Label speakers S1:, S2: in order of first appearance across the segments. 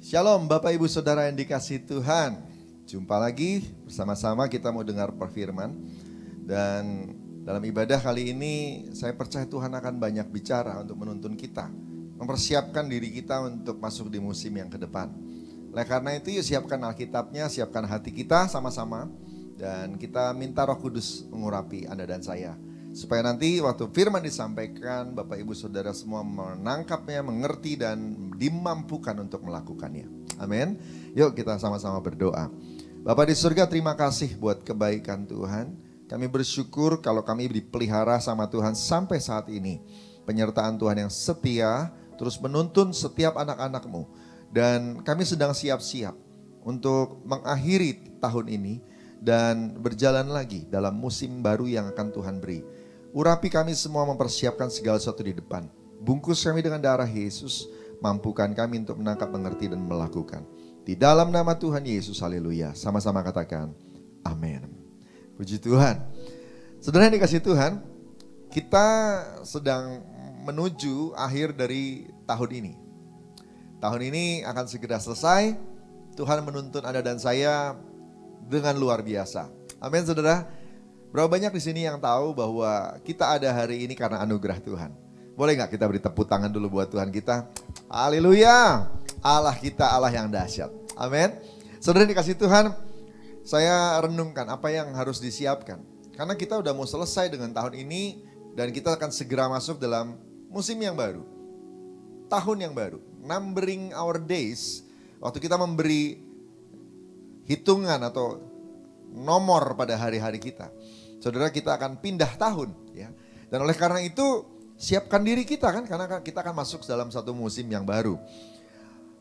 S1: Shalom Bapak Ibu Saudara yang dikasihi Tuhan. Jumpa lagi bersama-sama kita mau dengar perfirman. Dan dalam ibadah kali ini saya percaya Tuhan akan banyak bicara untuk menuntun kita. Mempersiapkan diri kita untuk masuk di musim yang ke depan. Oleh karena itu yuk siapkan Alkitabnya, siapkan hati kita sama-sama. Dan kita minta Roh Kudus mengurapi Anda dan saya. Supaya nanti waktu firman disampaikan, Bapak Ibu Saudara semua menangkapnya, mengerti dan dimampukan untuk melakukannya. Amin. Yuk kita sama-sama berdoa. Bapak di surga, terima kasih buat kebaikan Tuhan. Kami bersyukur kalau kami dipelihara sama Tuhan sampai saat ini. Penyertaan Tuhan yang setia, terus menuntun setiap anak-anak-Mu. Dan kami sedang siap-siap untuk mengakhiri tahun ini dan berjalan lagi dalam musim baru yang akan Tuhan beri. Urapi kami semua mempersiapkan segala sesuatu di depan. Bungkus kami dengan darah Yesus. Mampukan kami untuk menangkap, mengerti, dan melakukan. Di dalam nama Tuhan Yesus, haleluya. Sama-sama katakan, amin. Puji Tuhan. Saudara yang dikasihi Tuhan, kita sedang menuju akhir dari tahun ini. Tahun ini akan segera selesai. Tuhan menuntun Anda dan saya dengan luar biasa. Amin saudara. Berapa banyak di sini yang tahu bahwa kita ada hari ini karena anugerah Tuhan? Boleh gak kita beri tepuk tangan dulu buat Tuhan kita? Haleluya. Allah kita Allah yang dahsyat. Amin. Saudara dikasih Tuhan, saya renungkan apa yang harus disiapkan. Karena kita udah mau selesai dengan tahun ini dan kita akan segera masuk dalam musim yang baru. Tahun yang baru. Numbering our days. Waktu kita memberi hitungan atau nomor pada hari-hari kita. Saudara, kita akan pindah tahun ya. Dan oleh karena itu siapkan diri kita kan, karena kita akan masuk dalam satu musim yang baru.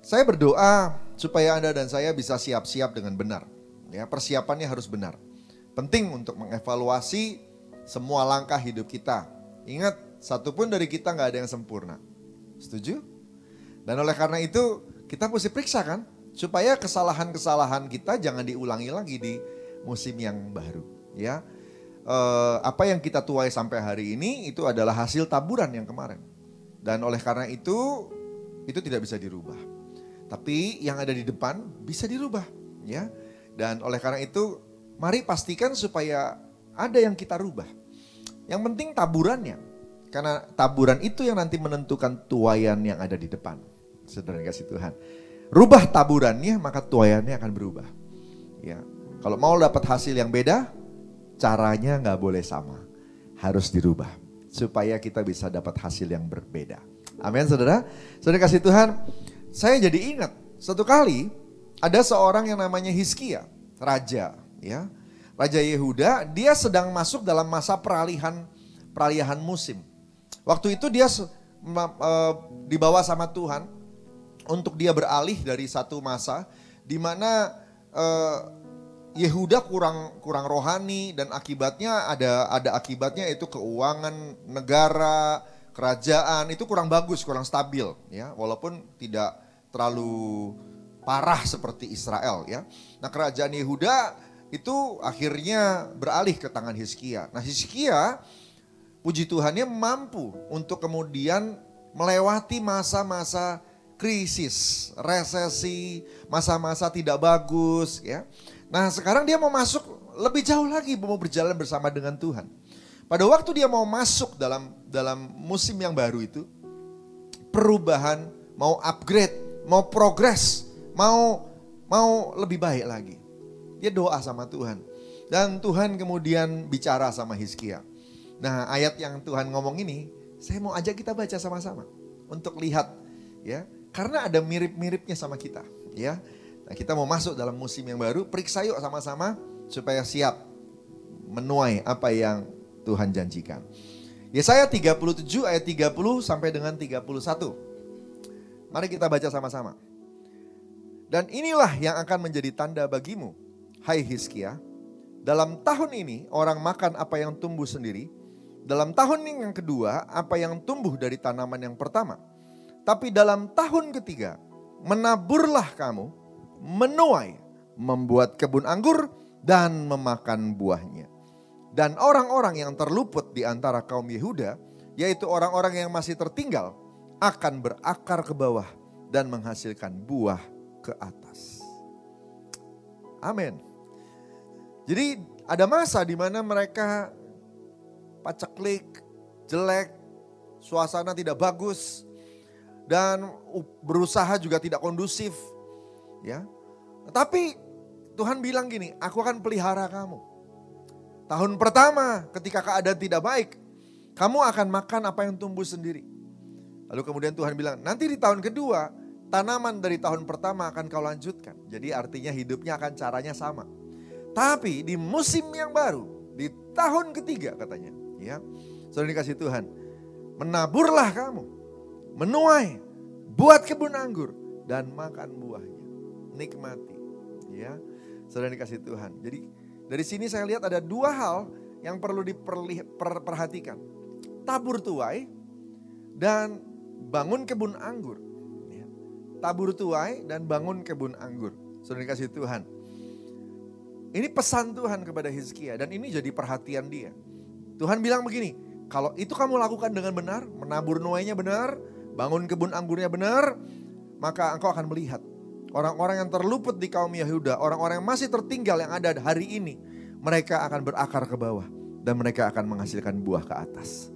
S1: Saya berdoa supaya Anda dan saya bisa siap-siap dengan benar. Ya, persiapannya harus benar. Penting untuk mengevaluasi semua langkah hidup kita. Ingat, satupun dari kita nggak ada yang sempurna. Setuju? Dan oleh karena itu kita mesti periksa kan, supaya kesalahan-kesalahan kita jangan diulangi lagi di musim yang baru. Ya, apa yang kita tuai sampai hari ini itu adalah hasil taburan yang kemarin. Dan oleh karena itu tidak bisa dirubah. Tapi yang ada di depan bisa dirubah, ya. Dan oleh karena itu mari pastikan supaya ada yang kita rubah. Yang penting taburannya. Karena taburan itu yang nanti menentukan tuaian yang ada di depan. Saudara kasih Tuhan. Rubah taburannya maka tuaiannya akan berubah. Ya. Kalau mau dapat hasil yang beda, caranya nggak boleh sama. Harus dirubah. Supaya kita bisa dapat hasil yang berbeda. Amin saudara. Saudara kasih Tuhan. Saya jadi ingat satu kali ada seorang yang namanya Hizkia, raja, ya, Raja Yehuda. Dia sedang masuk dalam masa peralihan musim. Waktu itu dia dibawa sama Tuhan untuk dia beralih dari satu masa di mana Yehuda kurang rohani dan akibatnya ada akibatnya yaitu keuangan negara, kerajaan itu kurang bagus, kurang stabil, ya, walaupun tidak terlalu parah seperti Israel, ya. Nah, kerajaan Yehuda itu akhirnya beralih ke tangan Hizkia. Nah, Hizkia puji Tuhannya mampu untuk kemudian melewati masa-masa krisis, resesi, masa-masa tidak bagus, ya. Nah, sekarang dia mau masuk lebih jauh lagi, mau berjalan bersama dengan Tuhan. Pada waktu dia mau masuk dalam musim yang baru itu, perubahan, mau upgrade, mau progres, mau lebih baik lagi. Dia doa sama Tuhan. Dan Tuhan kemudian bicara sama Hizkia. Nah, ayat yang Tuhan ngomong ini, saya mau ajak kita baca sama-sama untuk lihat, ya. Karena ada mirip-miripnya sama kita, ya. Nah, kita mau masuk dalam musim yang baru, periksa yuk sama-sama supaya siap menuai apa yang Tuhan janjikan. Yesaya 37 ayat 30 sampai dengan 31. Mari kita baca sama-sama. Dan inilah yang akan menjadi tanda bagimu, hai Hizkia. Dalam tahun ini orang makan apa yang tumbuh sendiri. Dalam tahun yang kedua apa yang tumbuh dari tanaman yang pertama. Tapi dalam tahun ketiga menaburlah kamu, menuai, membuat kebun anggur dan memakan buahnya. Dan orang-orang yang terluput di antara kaum Yehuda, yaitu orang-orang yang masih tertinggal, akan berakar ke bawah dan menghasilkan buah ke atas. Amin. Jadi ada masa di mana mereka paceklik, jelek, suasana tidak bagus, dan berusaha juga tidak kondusif. Ya, tapi Tuhan bilang gini, aku akan pelihara kamu. Tahun pertama ketika keadaan tidak baik, kamu akan makan apa yang tumbuh sendiri. Lalu kemudian Tuhan bilang, nanti di tahun kedua, tanaman dari tahun pertama akan kau lanjutkan. Jadi artinya hidupnya akan caranya sama. Tapi di musim yang baru, di tahun ketiga katanya, ya, saudara dikasih Tuhan, menaburlah kamu, menuai, buat kebun anggur dan makan buahnya, nikmati, ya, saudara dikasih Tuhan. Jadi dari sini saya lihat ada dua hal yang perlu diperhatikan, tabur tuai dan bangun kebun anggur, ya. Tabur tuai dan bangun kebun anggur, saudara dikasih Tuhan. Ini pesan Tuhan kepada Hizkia dan ini jadi perhatian dia. Tuhan bilang begini, kalau itu kamu lakukan dengan benar, menabur nuainya benar, bangun kebun anggurnya benar, maka engkau akan melihat orang-orang yang terluput di kaum Yehuda, orang-orang yang masih tertinggal yang ada hari ini, mereka akan berakar ke bawah dan mereka akan menghasilkan buah ke atas.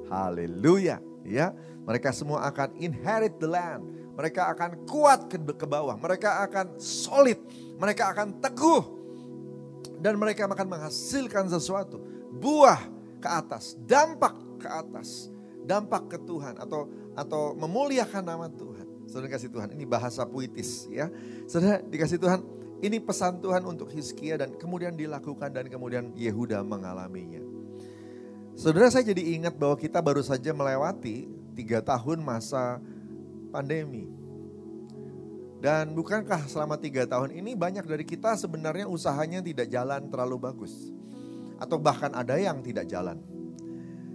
S1: Haleluya, ya. Mereka semua akan inherit the land. Mereka akan kuat ke bawah, mereka akan solid, mereka akan teguh. Dan mereka akan menghasilkan sesuatu, buah ke atas, dampak ke atas, dampak ke Tuhan atau memuliakan nama Tuhan. Saudara dikasih Tuhan, ini bahasa puitis, ya. Saudara dikasih Tuhan, ini pesan Tuhan untuk Hizkia dan kemudian dilakukan dan kemudian Yehuda mengalaminya. Saudara, saya jadi ingat bahwa kita baru saja melewati 3 tahun masa pandemi. Dan bukankah selama 3 tahun ini banyak dari kita sebenarnya usahanya tidak jalan terlalu bagus. Atau bahkan ada yang tidak jalan.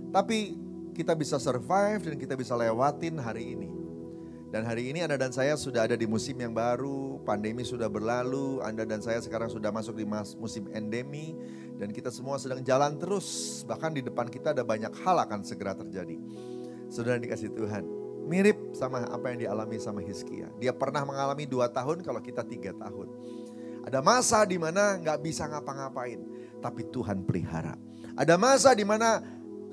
S1: Tapi kita bisa survive dan kita bisa lewatin hari ini. Dan hari ini Anda dan saya sudah ada di musim yang baru, pandemi sudah berlalu, Anda dan saya sekarang sudah masuk di musim endemi. Dan kita semua sedang jalan terus, bahkan di depan kita ada banyak hal akan segera terjadi. Saudara dikasih Tuhan. Mirip sama apa yang dialami sama Hizkia. Dia pernah mengalami 2 tahun, kalau kita 3 tahun. Ada masa di mana gak bisa ngapa-ngapain, tapi Tuhan pelihara. Ada masa di mana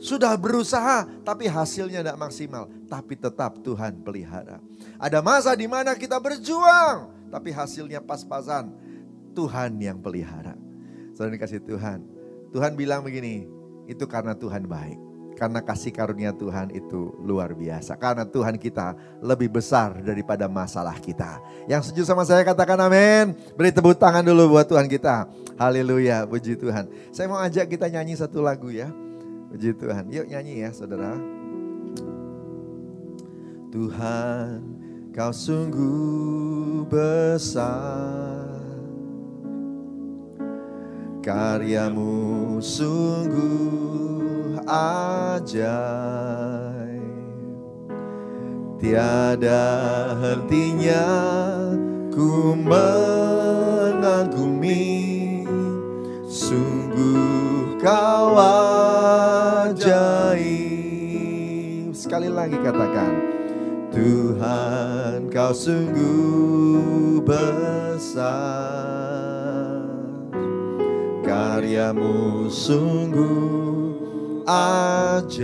S1: sudah berusaha, tapi hasilnya gak maksimal, tapi tetap Tuhan pelihara. Ada masa di mana kita berjuang, tapi hasilnya pas-pasan, Tuhan yang pelihara. Saudara dikasih Tuhan. Tuhan bilang begini, itu karena Tuhan baik. Karena kasih karunia Tuhan itu luar biasa. Karena Tuhan kita lebih besar daripada masalah kita. Yang setuju sama saya katakan amin. Beri tepuk tangan dulu buat Tuhan kita. Haleluya, puji Tuhan. Saya mau ajak kita nyanyi satu lagu ya. Puji Tuhan. Yuk nyanyi ya saudara. Tuhan, kau sungguh besar. Karyamu sungguh ajaib, tiada hentinya ku mengagumi, sungguh kau ajaib. Sekali lagi katakan, Tuhan kau sungguh besar, karyamu sungguh ajaib,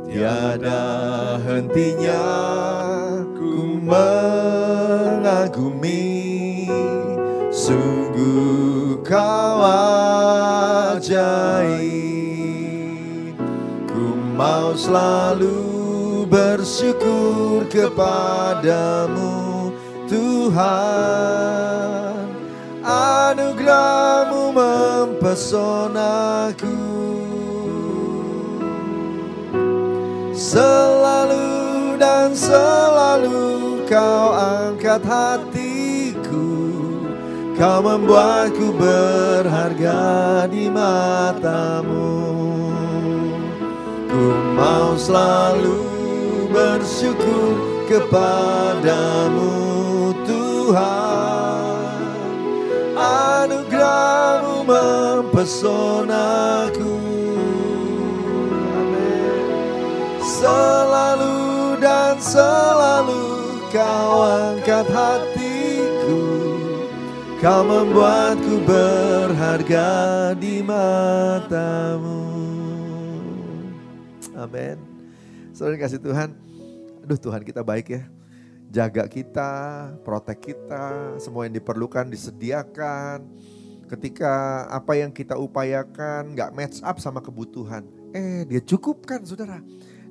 S1: tiada hentinya ku mengagumi, sungguh kau ajaib. Ku mau selalu bersyukur kepadamu Tuhan, anugerah-Mu mempesonaku. Selalu dan selalu kau angkat hatiku, kau membuatku berharga di mata-Mu. Ku mau selalu bersyukur kepadamu Tuhan, anugerah-Mu mempesonaku. Amin. Selalu dan selalu Kau angkat hatiku, Kau membuatku berharga di matamu. Amin. Saudara kasih Tuhan, aduh Tuhan kita baik ya. Jaga kita, protek kita, semua yang diperlukan disediakan. Ketika apa yang kita upayakan gak match up sama kebutuhan, dia cukupkan saudara.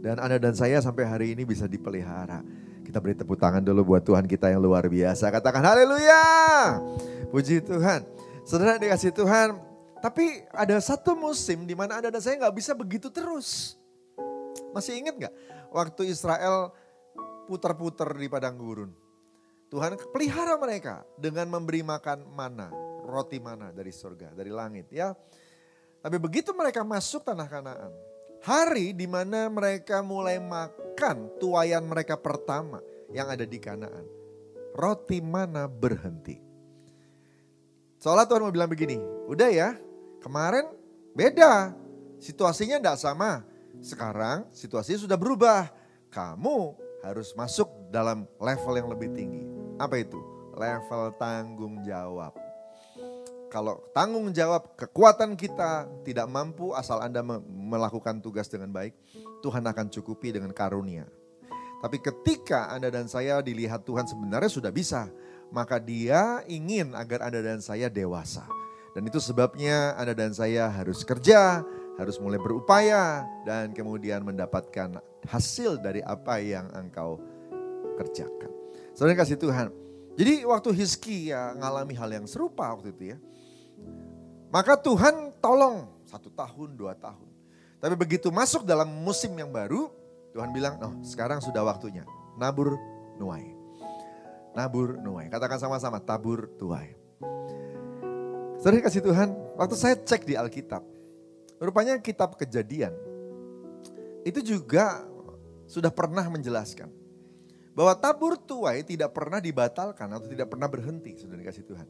S1: Dan Anda dan saya sampai hari ini bisa dipelihara. Kita beri tepuk tangan dulu buat Tuhan kita yang luar biasa. Katakan haleluya. Puji Tuhan. Saudara dikasih Tuhan, tapi ada satu musim di mana Anda dan saya gak bisa begitu terus. Masih ingat gak waktu Israel putar-putar di padang gurun? Tuhan pelihara mereka dengan memberi makan mana, roti mana dari surga, dari langit ya. Tapi begitu mereka masuk tanah Kanaan, hari di mana mereka mulai makan tuaian mereka pertama yang ada di Kanaan, roti mana berhenti. Soalnya Tuhan mau bilang begini, udah ya kemarin beda, situasinya tidak sama. Sekarang situasinya sudah berubah, kamu harus masuk dalam level yang lebih tinggi. Apa itu? Level tanggung jawab. Kalau tanggung jawab kekuatan kita tidak mampu asal Anda melakukan tugas dengan baik, Tuhan akan cukupi dengan karunia. Tapi ketika Anda dan saya dilihat Tuhan sebenarnya sudah bisa, maka Dia ingin agar Anda dan saya dewasa. Dan itu sebabnya Anda dan saya harus kerja, harus mulai berupaya dan kemudian mendapatkan hasil dari apa yang engkau kerjakan. Saudara kasih Tuhan. Jadi waktu Hizkia ngalami hal yang serupa waktu itu ya. Maka Tuhan tolong 1 tahun, 2 tahun. Tapi begitu masuk dalam musim yang baru, Tuhan bilang, sekarang sudah waktunya. Nabur nuai. Nabur nuai. Katakan sama-sama, tabur tuai. Saudara kasih Tuhan, waktu saya cek di Alkitab, rupanya kitab Kejadian itu juga sudah pernah menjelaskan bahwa tabur tuai tidak pernah dibatalkan atau tidak pernah berhenti, saudara kasih Tuhan.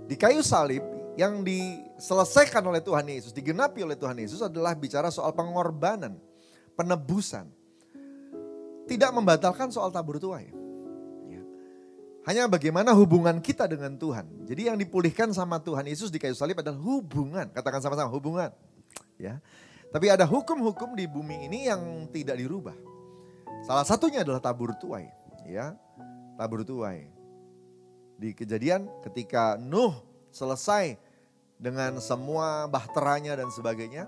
S1: Di kayu salib yang diselesaikan oleh Tuhan Yesus, digenapi oleh Tuhan Yesus adalah bicara soal pengorbanan, penebusan. Tidak membatalkan soal tabur tuai. Hanya bagaimana hubungan kita dengan Tuhan. Jadi yang dipulihkan sama Tuhan Yesus di kayu salib adalah hubungan. Katakan sama-sama, hubungan. Ya. Tapi ada hukum-hukum di bumi ini yang tidak dirubah. Salah satunya adalah tabur tuai. Ya, tabur tuai. Di Kejadian ketika Nuh selesai dengan semua bahteranya dan sebagainya.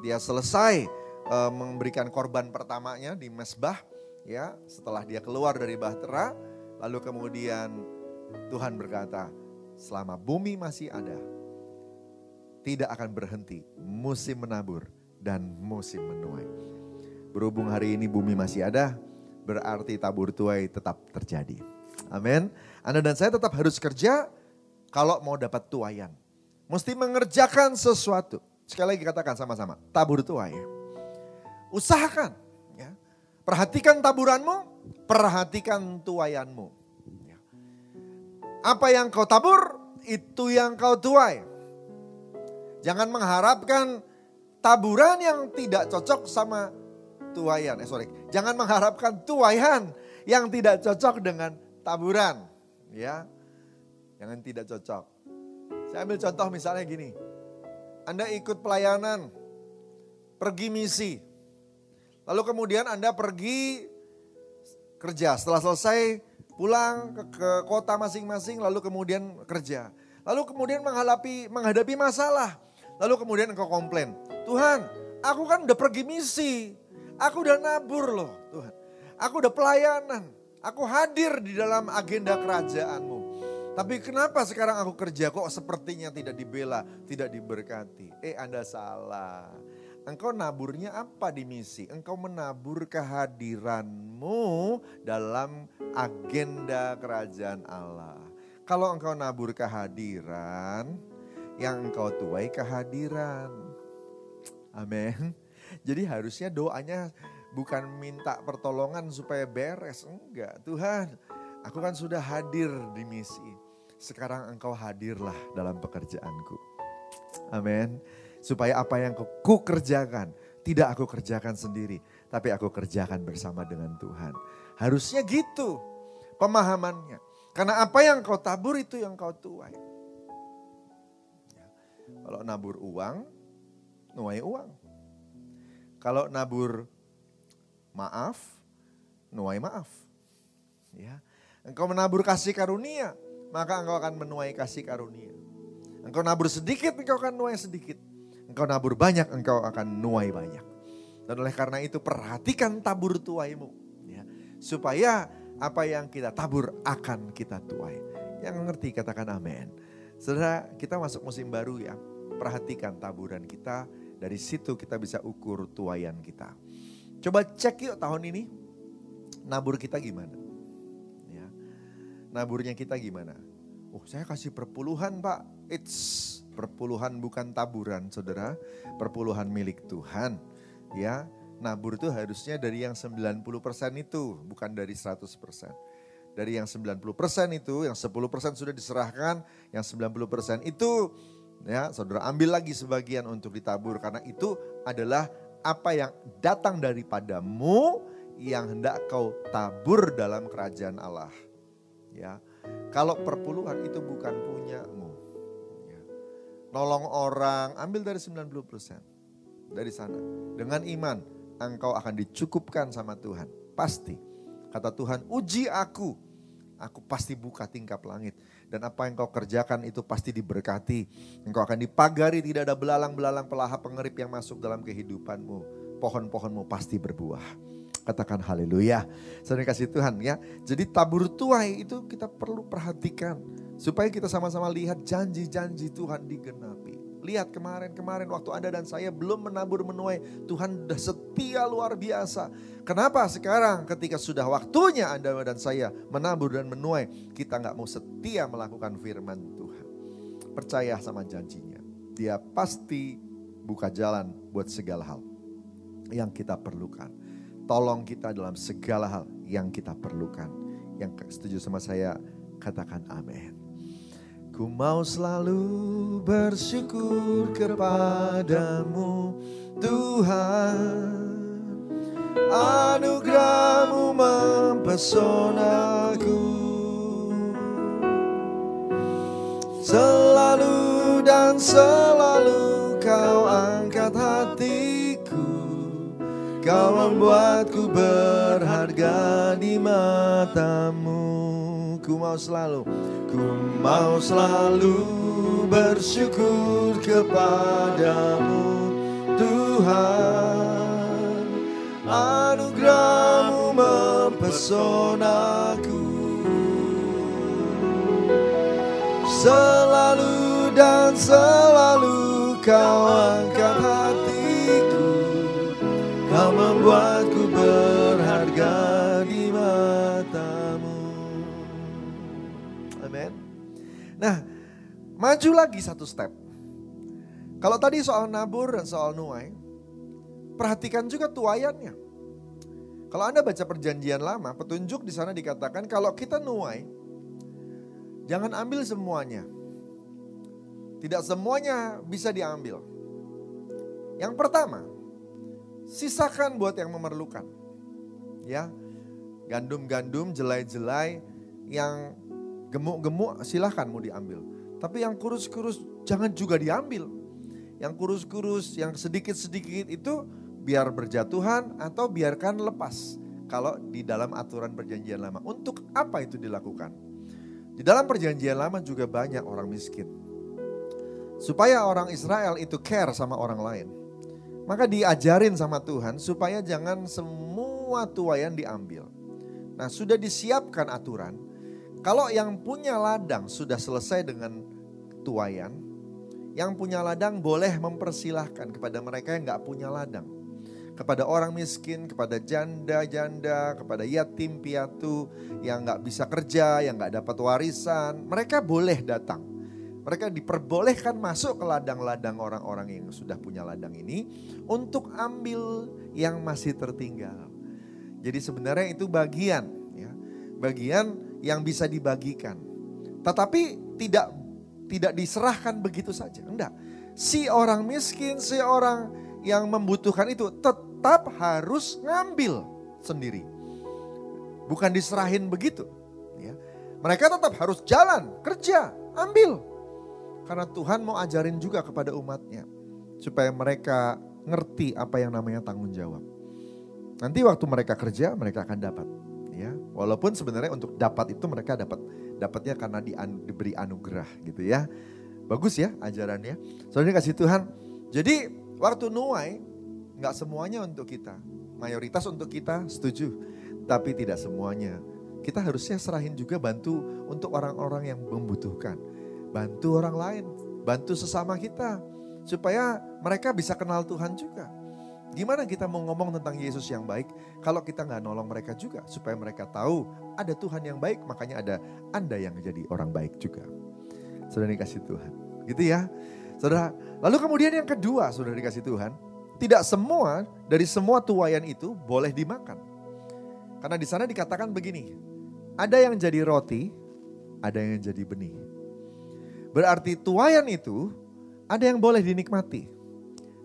S1: Dia selesai memberikan korban pertamanya di mezbah. Ya, setelah dia keluar dari bahtera. Lalu kemudian Tuhan berkata, selama bumi masih ada, tidak akan berhenti musim menabur dan musim menuai. Berhubung hari ini bumi masih ada, berarti tabur tuai tetap terjadi. Amin. Anda dan saya tetap harus kerja kalau mau dapat tuaian. Mesti mengerjakan sesuatu. Sekali lagi katakan sama-sama, tabur tuai. Usahakan. Ya. Perhatikan taburanmu. Perhatikan tuaianmu. Apa yang kau tabur, itu yang kau tuai. Jangan mengharapkan taburan yang tidak cocok sama tuaian. Jangan mengharapkan tuaian yang tidak cocok dengan taburan. Ya, jangan tidak cocok. Saya ambil contoh misalnya gini. Anda ikut pelayanan, pergi misi. Lalu kemudian Anda pergi kerja, setelah selesai pulang ke kota masing-masing, lalu kemudian kerja. Lalu kemudian menghadapi masalah. Lalu kemudian engkau komplain, Tuhan aku kan udah pergi misi, aku udah nabur loh Tuhan. Aku udah pelayanan, aku hadir di dalam agenda kerajaan-Mu. Tapi kenapa sekarang aku kerja kok sepertinya tidak dibela, tidak diberkati. Anda salah. Engkau naburnya apa di misi? Engkau menabur kehadiranmu dalam agenda kerajaan Allah. Kalau engkau nabur kehadiran, yang engkau tuai kehadiran. Amin. Jadi harusnya doanya bukan minta pertolongan supaya beres. Enggak, Tuhan aku kan sudah hadir di misi. Sekarang engkau hadirlah dalam pekerjaanku. Amin. Supaya apa yang ku kerjakan, tidak aku kerjakan sendiri, tapi aku kerjakan bersama dengan Tuhan. Harusnya gitu. pemahamannya. Karena apa yang kau tabur itu yang kau tuai. Kalau nabur uang, nuai uang. Kalau nabur maaf, nuai maaf. Ya. Engkau menabur kasih karunia, maka engkau akan menuai kasih karunia. Engkau nabur sedikit, engkau akan nuai sedikit. Engkau nabur banyak, engkau akan nuai banyak. Dan oleh karena itu perhatikan tabur tuaimu. Ya. Supaya apa yang kita tabur akan kita tuai. Yang ngerti katakan amin. Saudara, kita masuk musim baru ya. Perhatikan taburan kita. Dari situ kita bisa ukur tuaian kita. Coba cek yuk tahun ini. Nabur kita gimana? Ya. Naburnya kita gimana? Oh, saya kasih perpuluhan Pak. Perpuluhan bukan taburan saudara. Perpuluhan milik Tuhan. Ya, nabur itu harusnya dari yang 90% itu, bukan dari 100%. Dari yang 90% itu, yang 10% sudah diserahkan, yang 90% itu ya, saudara ambil lagi sebagian untuk ditabur karena itu adalah apa yang datang daripadamu yang hendak kau tabur dalam kerajaan Allah. Ya. Kalau perpuluhan itu bukan punyamu. Ya. Nolong orang, ambil dari 90%. Dari sana. Dengan iman, engkau akan dicukupkan sama Tuhan. Pasti. Kata Tuhan, uji aku. Aku pasti buka tingkap langit. Dan apa yang kau kerjakan itu pasti diberkati. Engkau akan dipagari, tidak ada belalang-belalang pelahap pengerip yang masuk dalam kehidupanmu. Pohon-pohonmu pasti berbuah. Katakan haleluya. Saudara kasih Tuhan ya. Jadi tabur tuai itu kita perlu perhatikan. Supaya kita sama-sama lihat janji-janji Tuhan digenapi. Lihat kemarin waktu Anda dan saya belum menabur menuai. Tuhan sudah setia luar biasa. Kenapa sekarang ketika sudah waktunya Anda dan saya menabur dan menuai. Kita gak mau setia melakukan firman Tuhan. Percaya sama janjinya. Dia pasti buka jalan buat segala hal yang kita perlukan. Tolong kita dalam segala hal yang kita perlukan. Yang setuju sama saya katakan amin. Ku mau selalu bersyukur kepadamu Tuhan. Anugerah-Mu mempesonaku. Selalu dan selalu Kau angkat hatiku. Kau membuatku berharga di mata-Mu. Ku mau selalu bersyukur kepadamu Tuhan. Anugerah-Mu mempesonaku. Selalu dan selalu Kau angkat hatiku. Kau membuatku berharga di mata-Mu. Amin. Nah, maju lagi satu step. Kalau tadi soal nabur dan soal nuai, perhatikan juga tuaiannya. Kalau Anda baca perjanjian lama, petunjuk di sana dikatakan kalau kita nuai, jangan ambil semuanya. Tidak semuanya bisa diambil. Yang pertama, sisakan buat yang memerlukan. Ya, gandum-gandum, jelai-jelai yang gemuk-gemuk silahkan mau diambil. Tapi yang kurus-kurus jangan juga diambil. Yang kurus-kurus, yang sedikit-sedikit itu biar berjatuhan atau biarkan lepas. Kalau di dalam aturan perjanjian lama. Untuk apa itu dilakukan? Di dalam perjanjian lama juga banyak orang miskin. Supaya orang Israel itu care sama orang lain. Maka diajarin sama Tuhan supaya jangan semua tuaian diambil. Nah, sudah disiapkan aturan. Kalau yang punya ladang sudah selesai dengan tuaian, yang punya ladang boleh mempersilahkan kepada mereka yang gak punya ladang. Kepada orang miskin, kepada janda-janda, kepada yatim piatu yang gak bisa kerja, yang gak dapat warisan. Mereka boleh datang. Mereka diperbolehkan masuk ke ladang-ladang orang-orang yang sudah punya ladang ini untuk ambil yang masih tertinggal. Jadi sebenarnya itu bagian, ya, bagian yang bisa dibagikan. Tetapi tidak diserahkan begitu saja. Enggak. Si orang miskin, si orang yang membutuhkan itu tetap harus ngambil sendiri. Bukan diserahin begitu. Mereka tetap harus jalan, kerja, ambil. Karena Tuhan mau ajarin juga kepada umatnya. Supaya mereka ngerti apa yang namanya tanggung jawab. Nanti waktu mereka kerja, mereka akan dapat. Ya, walaupun sebenarnya untuk dapat itu mereka dapatnya karena diberi anugerah gitu ya. Bagus ya ajarannya. Soalnya kasih Tuhan. Jadi waktu nuai gak semuanya untuk kita. Mayoritas untuk kita setuju. Tapi tidak semuanya. Kita harusnya serahin juga bantu untuk orang-orang yang membutuhkan. Bantu orang lain. Bantu sesama kita. Supaya mereka bisa kenal Tuhan juga. Gimana kita mau ngomong tentang Yesus yang baik kalau kita gak nolong mereka juga. Supaya mereka tahu ada Tuhan yang baik. Makanya ada Anda yang jadi orang baik juga. Saudara dikasih Tuhan. Gitu ya. Saudara, lalu kemudian yang kedua saudara dikasih Tuhan. Tidak semua dari semua tuaian itu boleh dimakan. Karena di sana dikatakan begini. Ada yang jadi roti, ada yang jadi benih. Berarti tuaian itu ada yang boleh dinikmati.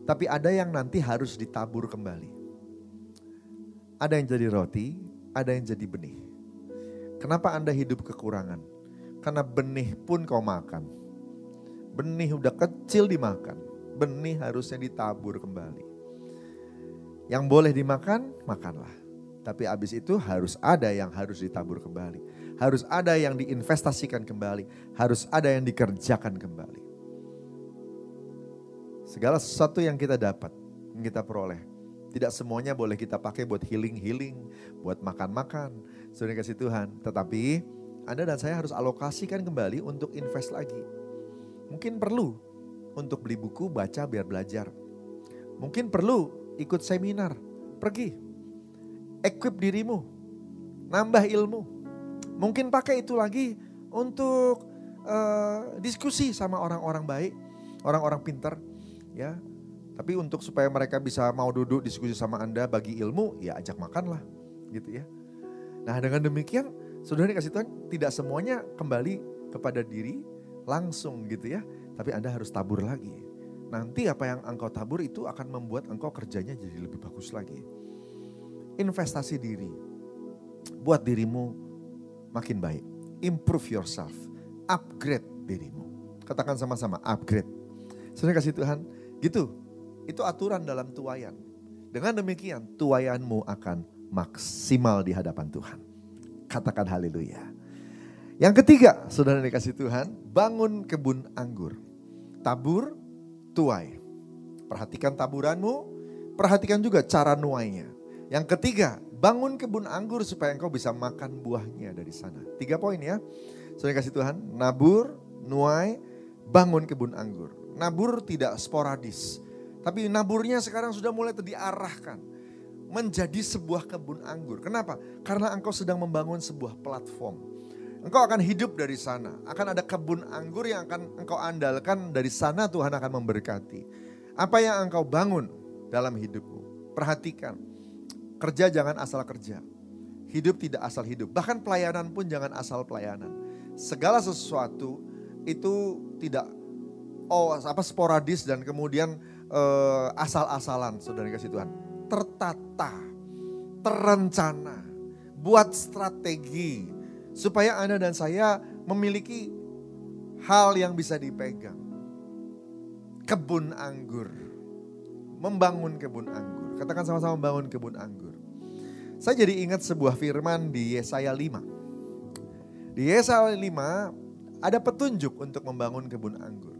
S1: Tapi ada yang nanti harus ditabur kembali. Ada yang jadi roti, ada yang jadi benih. Kenapa Anda hidup kekurangan? Karena benih pun kau makan. Benih udah kecil dimakan. Benih harusnya ditabur kembali. Yang boleh dimakan, makanlah. Tapi abis itu harus ada yang harus ditabur kembali. Harus ada yang diinvestasikan kembali. Harus ada yang dikerjakan kembali. Segala sesuatu yang kita dapat, yang kita peroleh. Tidak semuanya boleh kita pakai buat healing-healing, buat makan-makan. Sudah dikasih Tuhan. Tetapi Anda dan saya harus alokasikan kembali untuk invest lagi. Mungkin perlu untuk beli buku, baca biar belajar. Mungkin perlu ikut seminar, pergi. Equip dirimu, nambah ilmu. Mungkin pakai itu lagi untuk diskusi sama orang-orang baik, orang-orang pintar. Ya, tapi untuk supaya mereka bisa mau duduk diskusi sama Anda bagi ilmu, ya ajak makan lah. Gitu ya. Nah dengan demikian, saudara dikasih Tuhan, tidak semuanya kembali kepada diri langsung gitu ya. Tapi Anda harus tabur lagi. Nanti apa yang engkau tabur itu akan membuat engkau kerjanya jadi lebih bagus lagi. Investasi diri. Buat dirimu makin baik. Improve yourself. Upgrade dirimu. Katakan sama-sama upgrade. Saudara kasih Tuhan, gitu. Itu aturan dalam tuaian. Dengan demikian tuaianmu akan maksimal di hadapan Tuhan. Katakan haleluya. Yang ketiga, saudara dikasih Tuhan, bangun kebun anggur. Tabur, tuai. Perhatikan taburanmu, perhatikan juga cara nuainya. Yang ketiga, bangun kebun anggur supaya engkau bisa makan buahnya dari sana. 3 poin ya. Saudara dikasih Tuhan, nabur, nuai, bangun kebun anggur. Nabur tidak sporadis. Tapi naburnya sekarang sudah mulai diarahkan. Menjadi sebuah kebun anggur. Kenapa? Karena engkau sedang membangun sebuah platform. Engkau akan hidup dari sana. Akan ada kebun anggur yang akan engkau andalkan. Dari sana Tuhan akan memberkati. Apa yang engkau bangun dalam hidupmu. Perhatikan. Kerja jangan asal kerja. Hidup tidak asal hidup. Bahkan pelayanan pun jangan asal pelayanan. Segala sesuatu itu tidak sporadis dan kemudian asal-asalan, saudara kasih Tuhan. Tertata, terencana, buat strategi supaya Anda dan saya memiliki hal yang bisa dipegang. Kebun anggur, membangun kebun anggur. Katakan sama-sama membangun kebun anggur. Saya jadi ingat sebuah firman di Yesaya 5. Di Yesaya 5 ada petunjuk untuk membangun kebun anggur.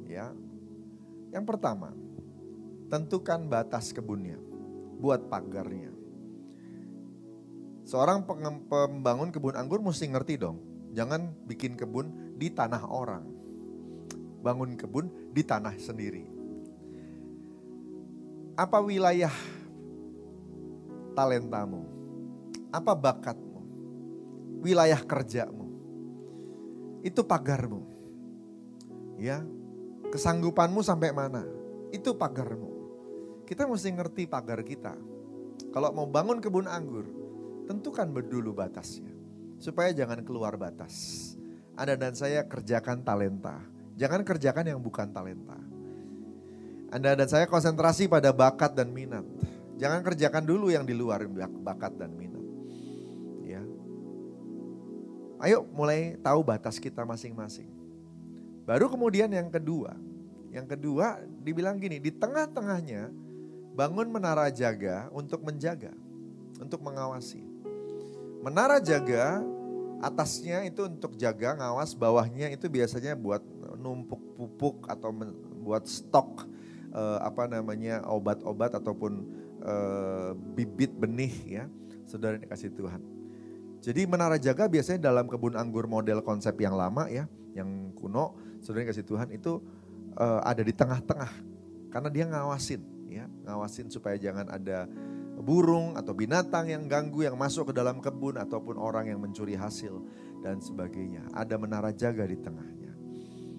S1: Ya. Yang pertama, tentukan batas kebunnya, buat pagarnya. Seorang pembangun kebun anggur mesti ngerti dong, jangan bikin kebun di tanah orang. Bangun kebun di tanah sendiri. Apa wilayah talentamu? Apa bakatmu? Wilayah kerjamu? Itu pagarmu. Ya. Kesanggupanmu sampai mana? Itu pagarmu. Kita mesti ngerti pagar kita. Kalau mau bangun kebun anggur, tentukan dulu batasnya. Supaya jangan keluar batas. Anda dan saya kerjakan talenta. Jangan kerjakan yang bukan talenta. Anda dan saya konsentrasi pada bakat dan minat. Jangan kerjakan dulu yang di luar bakat dan minat. Ya. Ayo mulai tahu batas kita masing-masing. Baru kemudian yang kedua dibilang gini, di tengah-tengahnya bangun menara jaga untuk menjaga, untuk mengawasi. Menara jaga atasnya itu untuk jaga, ngawas, bawahnya itu biasanya buat numpuk pupuk atau buat stok obat-obat ataupun bibit benih ya. Saudara yang dikasih Tuhan. Jadi menara jaga biasanya dalam kebun anggur model konsep yang lama ya, yang kuno, saudara yang kasih Tuhan itu ada di tengah-tengah. Karena dia ngawasin supaya jangan ada burung atau binatang yang ganggu yang masuk ke dalam kebun ataupun orang yang mencuri hasil dan sebagainya. Ada menara jaga di tengahnya.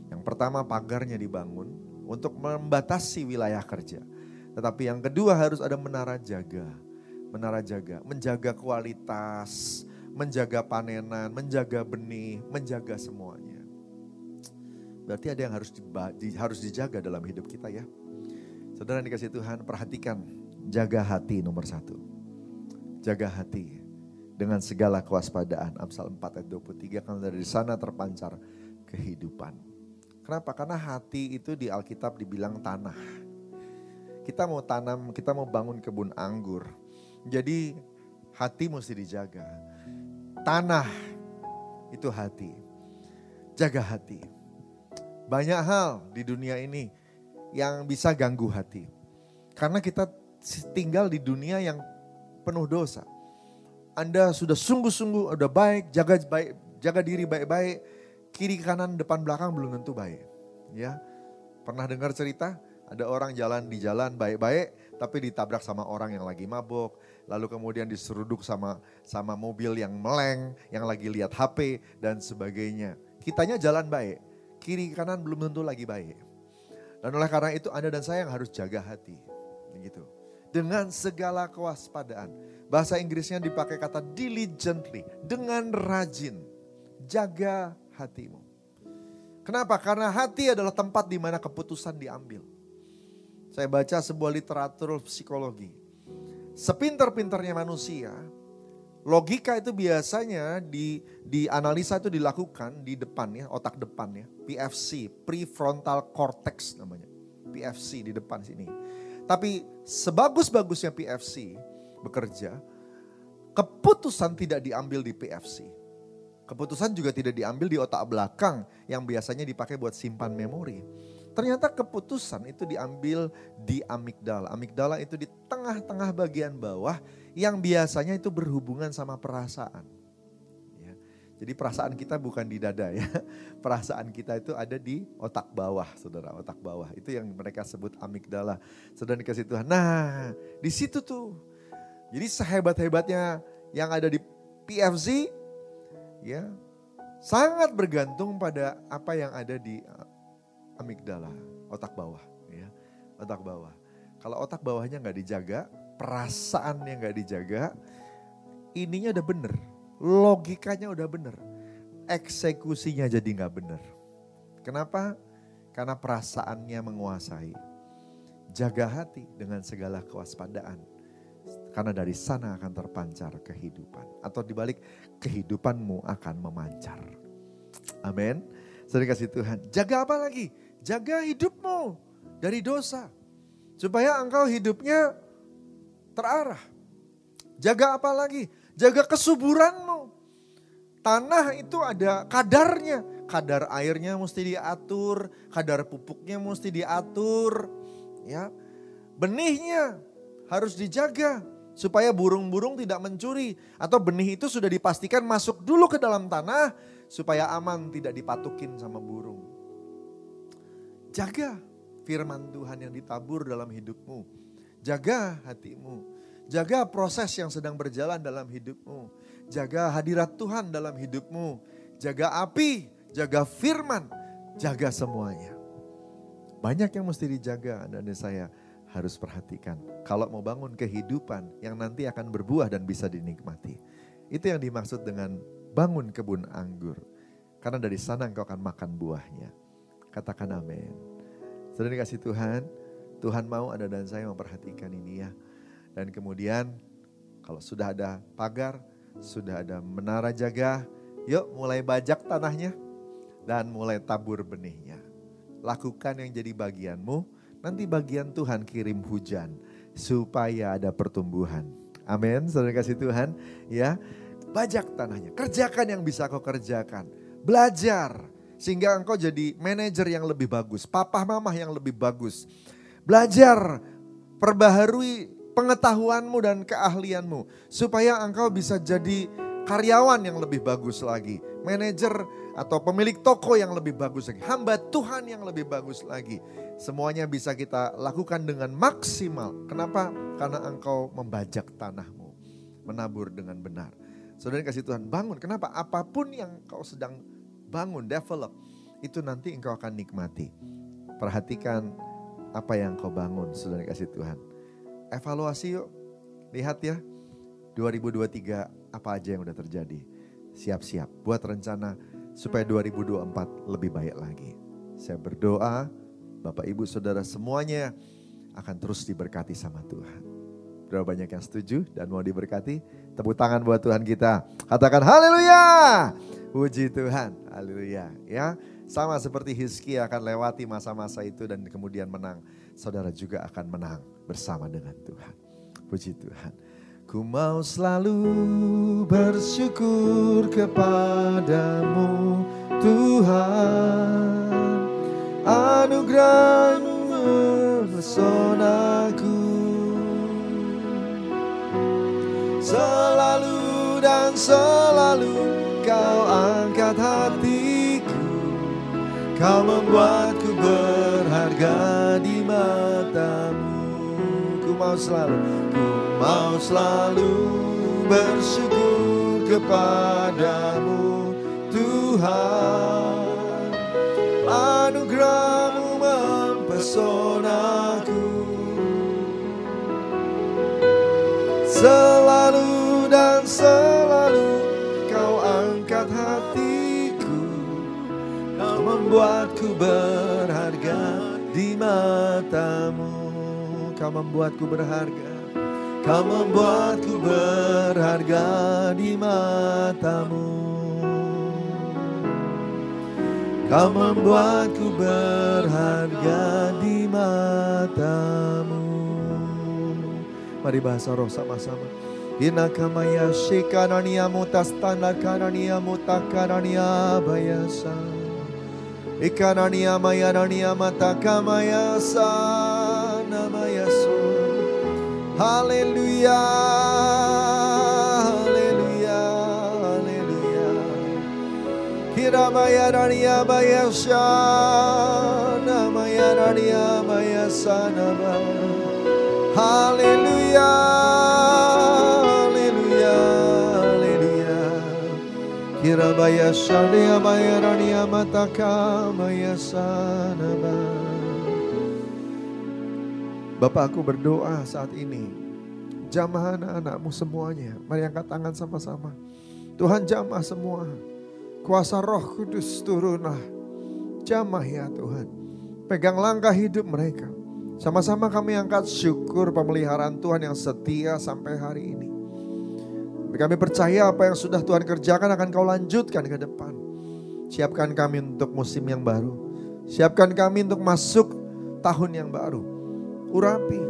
S1: Yang pertama pagarnya dibangun untuk membatasi wilayah kerja. Tetapi yang kedua harus ada menara jaga. Menara jaga, menjaga kualitas, menjaga panenan, menjaga benih, menjaga semuanya. Berarti ada yang harus dijaga dalam hidup kita ya. Saudara yang dikasih Tuhan, perhatikan, jaga hati nomor 1. Jaga hati dengan segala kewaspadaan. Amsal 4 ayat 23, karena dari sana terpancar kehidupan. Kenapa? Karena hati itu di Alkitab dibilang tanah. Kita mau tanam, kita mau bangun kebun anggur. Jadi hati mesti dijaga. Tanah itu hati. Jaga hati. Banyak hal di dunia ini yang bisa ganggu hati. Karena kita tinggal di dunia yang penuh dosa. Anda sudah sungguh-sungguh udah baik, jaga diri baik-baik, kiri kanan depan belakang belum tentu baik. Ya. Pernah dengar cerita ada orang jalan di jalan baik-baik tapi ditabrak sama orang yang lagi mabuk. Lalu kemudian diseruduk sama mobil yang meleng, yang lagi lihat HP dan sebagainya. Kitanya jalan baik, kiri kanan belum tentu lagi baik. Dan oleh karena itu Anda dan saya yang harus jaga hati. Begitu. Dengan segala kewaspadaan. Bahasa Inggrisnya dipakai kata diligently, dengan rajin. Jaga hatimu. Kenapa? Karena hati adalah tempat di mana keputusan diambil. Saya baca sebuah literatur psikologi. Sepintar-pintarnya manusia, logika itu biasanya di analisa itu dilakukan di depan ya, otak depan ya, PFC, prefrontal cortex namanya, PFC di depan sini. Tapi sebagus-bagusnya PFC bekerja, keputusan tidak diambil di PFC. Keputusan juga tidak diambil di otak belakang yang biasanya dipakai buat simpan memori. Ternyata keputusan itu diambil di amigdala. Amigdala itu di tengah-tengah bagian bawah yang biasanya itu berhubungan sama perasaan. Ya. Jadi perasaan kita bukan di dada ya. Perasaan kita itu ada di otak bawah, saudara. Otak bawah itu yang mereka sebut amigdala. Saudara dikasih Tuhan. Nah di situ tuh. Jadi sehebat-hebatnya yang ada di PFC ya sangat bergantung pada apa yang ada di amigdala, otak bawah, ya, otak bawah. Kalau otak bawahnya nggak dijaga, perasaannya nggak dijaga, ininya udah bener, logikanya udah bener, eksekusinya jadi nggak bener. Kenapa? Karena perasaannya menguasai. Jaga hati dengan segala kewaspadaan, karena dari sana akan terpancar kehidupan, atau dibalik kehidupanmu akan memancar. Amin. Sering kasih Tuhan. Jaga apa lagi? Jaga hidupmu dari dosa. Supaya engkau hidupnya terarah. Jaga apa lagi? Jaga kesuburanmu. Tanah itu ada kadarnya. Kadar airnya mesti diatur. Kadar pupuknya mesti diatur. Ya, benihnya harus dijaga. Supaya burung-burung tidak mencuri. Atau benih itu sudah dipastikan masuk dulu ke dalam tanah. Supaya aman tidak dipatukin sama burung. Jaga firman Tuhan yang ditabur dalam hidupmu. Jaga hatimu. Jaga proses yang sedang berjalan dalam hidupmu. Jaga hadirat Tuhan dalam hidupmu. Jaga api, jaga firman, jaga semuanya. Banyak yang mesti dijaga dan saya harus perhatikan. Kalau mau bangun kehidupan yang nanti akan berbuah dan bisa dinikmati. Itu yang dimaksud dengan bangun kebun anggur. Karena dari sana engkau akan makan buahnya. Katakan amin. Saudara dikasih Tuhan, Tuhan mau Anda dan saya memperhatikan ini ya. Dan kemudian kalau sudah ada pagar, sudah ada menara jaga, Yuk mulai bajak tanahnya dan mulai tabur benihnya. Lakukan yang jadi bagianmu, nanti bagian Tuhan kirim hujan supaya ada pertumbuhan. Amin, saudara kasih Tuhan. Ya, bajak tanahnya, kerjakan yang bisa kau kerjakan. Belajar sehingga engkau jadi manajer yang lebih bagus, papa mama yang lebih bagus. Belajar, perbaharui pengetahuanmu dan keahlianmu supaya engkau bisa jadi karyawan yang lebih bagus lagi, manajer atau pemilik toko yang lebih bagus lagi, hamba Tuhan yang lebih bagus lagi. Semuanya bisa kita lakukan dengan maksimal. Kenapa? Karena engkau membajak tanahmu, menabur dengan benar. Saudara kasih Tuhan, bangun. Kenapa? Apapun yang kau sedang bangun, develop, itu nanti engkau akan nikmati. Perhatikan apa yang kau bangun, saudara kasih Tuhan. Evaluasi yuk, lihat ya, 2023 apa aja yang udah terjadi. Siap-siap, buat rencana supaya 2024 lebih baik lagi. Saya berdoa, Bapak Ibu Saudara semuanya akan terus diberkati sama Tuhan. Berapa banyak yang setuju dan mau diberkati? Tepuk tangan buat Tuhan kita. Katakan haleluya. Puji Tuhan, haleluya. Ya, sama seperti Hizkia akan lewati masa-masa itu dan kemudian menang. Saudara juga akan menang bersama dengan Tuhan. Puji Tuhan. Ku mau selalu bersyukur kepadamu Tuhan, anugerah-Mu mesonaku. Selalu dan selalu Kau angkat hatiku, Kau membuatku berharga di mata-Mu. Ku mau selalu bersyukur kepadamu Tuhan, anugerah-Mu mempesonaku. Selalu dan selalu Kau angkat hatiku, Kau membuatku berharga di mata-Mu. Kau membuatku berharga, Kau membuatku berharga di mata-Mu. Kau membuatku berharga di mata-Mu. Mari bahasa roh sama-sama. Inakamaya shikanania mutastana karania mutakarania bayasa. Ikanania mayarania matakamaya namaya so. Haleluya, haleluya, haleluya. Kiramaya rania bayasa namaya rania bayasa nama. Haleluya, haleluya, haleluya. Kirabaya shania bayarania mataka bayasa nama. Bapak, aku berdoa saat ini, jamah anak-anak-Mu semuanya. Mari angkat tangan sama-sama. Tuhan, jamah semua. Kuasa Roh Kudus turunlah. Jamah ya Tuhan. Pegang langkah hidup mereka. Sama-sama kami angkat syukur pemeliharaan Tuhan yang setia sampai hari ini. Kami percaya apa yang sudah Tuhan kerjakan akan Kau lanjutkan ke depan. Siapkan kami untuk musim yang baru. Siapkan kami untuk masuk tahun yang baru. Urapi,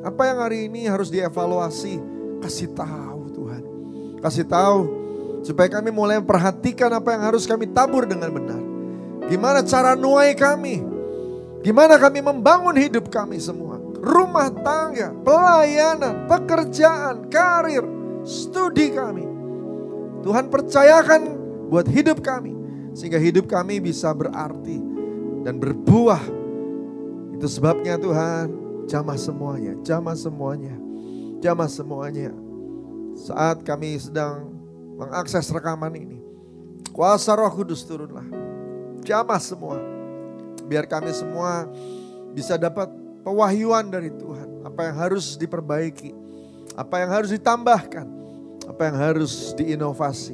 S1: apa yang hari ini harus dievaluasi, kasih tahu Tuhan. Kasih tahu supaya kami mulai memperhatikan apa yang harus kami tabur dengan benar. Gimana cara nuai kami, gimana kami membangun hidup kami semua. Rumah tangga, pelayanan, pekerjaan, karir, studi kami. Tuhan percayakan buat hidup kami, sehingga hidup kami bisa berarti dan berbuah. Itu sebabnya Tuhan, jamah semuanya, jamah semuanya, jamah semuanya. Saat kami sedang mengakses rekaman ini, kuasa Roh Kudus turunlah. Jamah semua. Biar kami semua bisa dapat pewahyuan dari Tuhan. Apa yang harus diperbaiki, apa yang harus ditambahkan, apa yang harus diinovasi,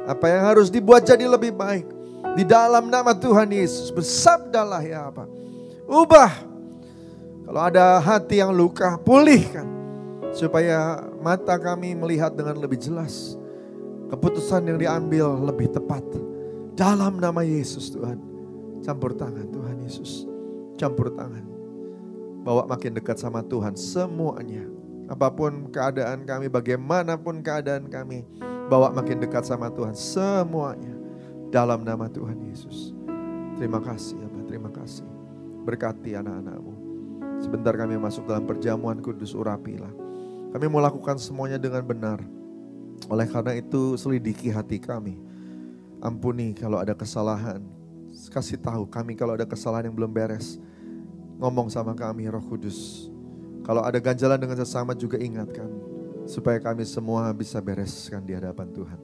S1: apa yang harus dibuat jadi lebih baik. Di dalam nama Tuhan Yesus, bersabdalah ya apa. Ubah. Kalau ada hati yang luka, pulihkan. Supaya mata kami melihat dengan lebih jelas.
S2: keputusan yang diambil lebih tepat. Dalam nama Yesus Tuhan. Campur tangan Tuhan Yesus. Campur tangan. Bawa makin dekat sama Tuhan semuanya. Apapun keadaan kami, bagaimanapun keadaan kami. Bawa makin dekat sama Tuhan semuanya. Dalam nama Tuhan Yesus. Terima kasih ya Pak, terima kasih. Berkati anak-anak-Mu. Sebentar kami masuk dalam perjamuan kudus, urapilah. Kami mau lakukan semuanya dengan benar. Oleh karena itu selidiki hati kami. Ampuni kalau ada kesalahan. Kasih tahu kami kalau ada kesalahan yang belum beres. Ngomong sama kami Roh Kudus. Kalau ada ganjalan dengan sesama juga ingatkan. Supaya kami semua bisa bereskan di hadapan Tuhan.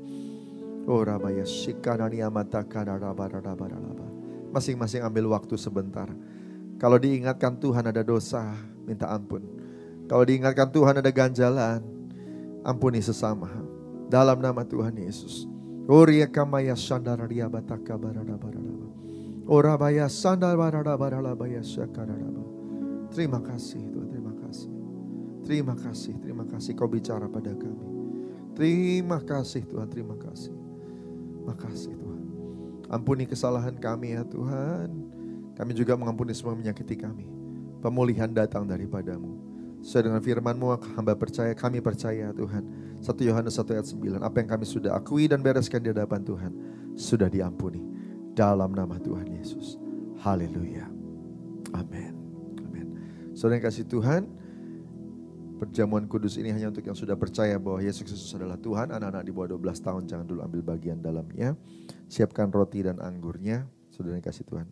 S2: Oh rabaya shikanani amatakana rabarabarabaraba. Masing-masing ambil waktu sebentar. Kalau diingatkan Tuhan ada dosa, minta ampun. Kalau diingatkan Tuhan ada ganjalan, ampuni sesama. Dalam nama Tuhan Yesus. Oria kamaya sandararia bataka bararabaraba. Orabaya sandarabarabarabaya syakararaba. Terima kasih Tuhan, terima kasih. Terima kasih, terima kasih kau bicara pada kami. Terima kasih Tuhan, terima kasih. Makasih Tuhan. Ampuni kesalahan kami ya Tuhan. Kami juga mengampuni semua yang menyakiti kami. Pemulihan datang daripada-Mu. Sesuai dengan firman-Mu, hamba percaya, kami percaya Tuhan. 1 Yohanes 1 ayat 9. Apa yang kami sudah akui dan bereskan di hadapan Tuhan, sudah diampuni. Dalam nama Tuhan Yesus. Haleluya. Amin. Amin. Saudara yang kasih Tuhan, perjamuan kudus ini hanya untuk yang sudah percaya bahwa Yesus Kristus adalah Tuhan. Anak-anak di bawah 12 tahun jangan dulu ambil bagian dalamnya. Siapkan roti dan anggurnya. Saudara yang kasih Tuhan.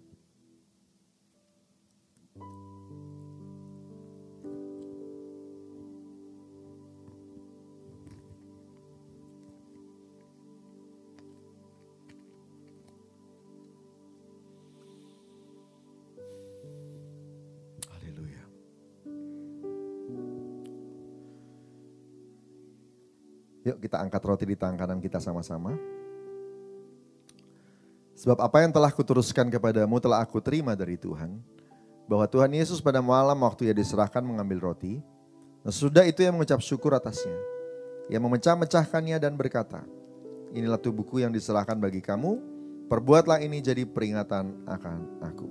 S2: Haleluya. Yuk kita angkat roti di tangan kanan kita sama-sama. Sebab apa yang telah kuteruskan kepadamu telah aku terima dari Tuhan. Bahwa Tuhan Yesus pada malam waktu ia diserahkan mengambil roti. Nah, sesudah itu ia mengucap syukur atasnya. Ia memecah-mecahkannya dan berkata, inilah tubuhku yang diserahkan bagi kamu. Perbuatlah ini jadi peringatan akan aku.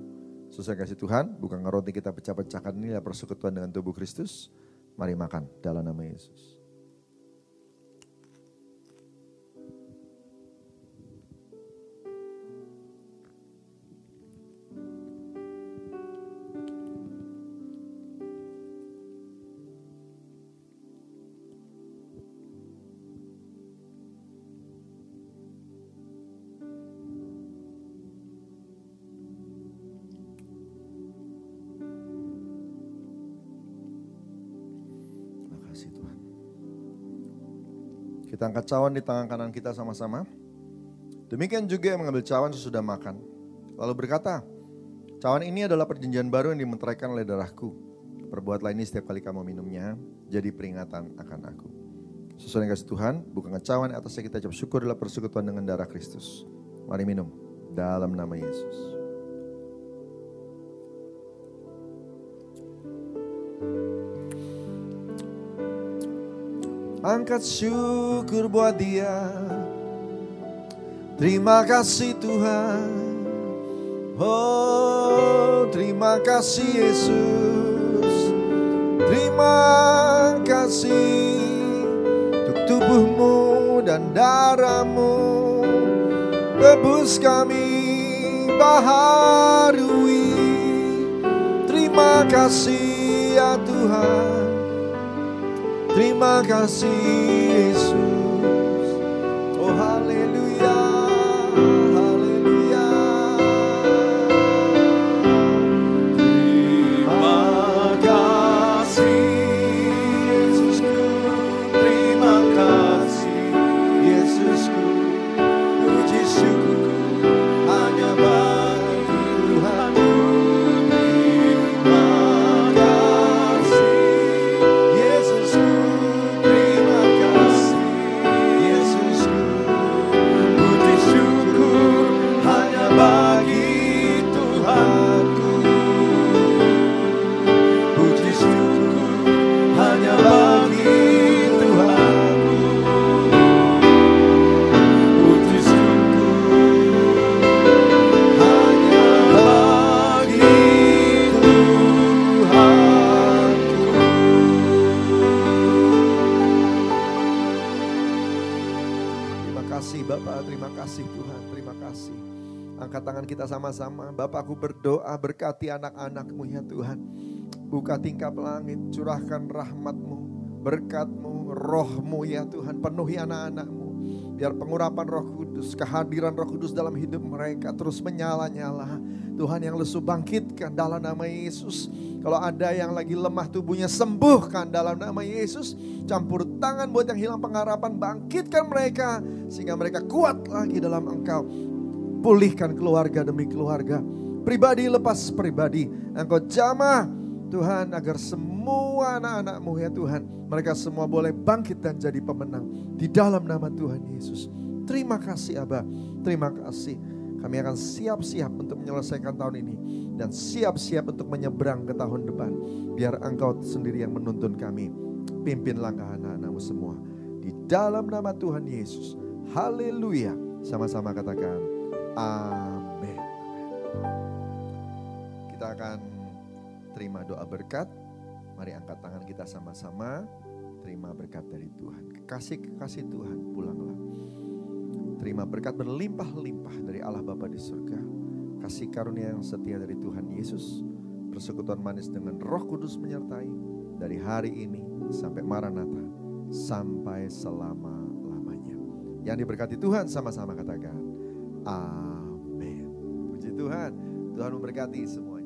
S2: Sesuai kasih Tuhan, bukan roti kita pecah-pecahkan, inilah persekutuan dengan tubuh Kristus. Mari makan dalam nama Yesus. Kita angkat cawan di tangan kanan kita sama-sama. Demikian juga yang mengambil cawan sesudah makan. Lalu berkata, cawan ini adalah perjanjian baru yang dimeteraikan oleh darahku. Perbuatlah ini setiap kali kamu minumnya, jadi peringatan akan aku. Sesuai dengan kasih Tuhan, bukan cawan atasnya kita ucap syukur adalah persekutuan dengan darah Kristus. Mari minum dalam nama Yesus. Angkat syukur buat Dia. Terima kasih Tuhan. Oh, terima kasih Yesus. Terima kasih untuk tubuh-Mu dan darah-Mu. Tebus kami baharui. Terima kasih ya Tuhan. Terima kasih Yesus. Oh haleluya, haleluya. Terima kasih Yesusku. Terima kasih Yesusku. Puji syukurku hanya bagi Tuhan. Terima kasih Yesusku. Terima kasih kasih Bapak, terima kasih Tuhan, terima kasih. Angkat tangan kita sama-sama. Bapak, aku berdoa berkati anak-anak-Mu ya Tuhan. Buka tingkap langit, curahkan rahmat-Mu, berkat-Mu, roh-Mu ya Tuhan. Penuhi anak-anak-Mu. Biar pengurapan Roh Kudus, kehadiran Roh Kudus dalam hidup mereka terus menyala-nyala. Tuhan, yang lesu bangkitkan dalam nama Yesus. Kalau ada yang lagi lemah tubuhnya, sembuhkan dalam nama Yesus. Campur tangan buat yang hilang pengharapan, bangkitkan mereka sehingga mereka kuat lagi dalam Engkau. Pulihkan keluarga demi keluarga, pribadi lepas pribadi. Engkau jamah Tuhan agar semua anak-anak-Mu ya Tuhan, mereka semua boleh bangkit dan jadi pemenang di dalam nama Tuhan Yesus. Terima kasih Aba, terima kasih. Kami akan siap-siap untuk menyelesaikan tahun ini dan siap-siap untuk menyeberang ke tahun depan. Biar Engkau sendiri yang menuntun kami. Pimpin langkah anak-anak-Mu semua di dalam nama Tuhan Yesus. Haleluya. Sama-sama katakan amin. Kita akan terima doa berkat. Mari angkat tangan kita sama-sama. Terima berkat dari Tuhan. Kekasih-kekasih Tuhan, pulanglah. Terima berkat berlimpah-limpah dari Allah Bapa di surga. Kasih karunia yang setia dari Tuhan Yesus. Persekutuan manis dengan Roh Kudus menyertai. Dari hari ini sampai Maranatha. Sampai selama-lamanya. Yang diberkati Tuhan sama-sama katakan amin. Puji Tuhan. Tuhan memberkati semua.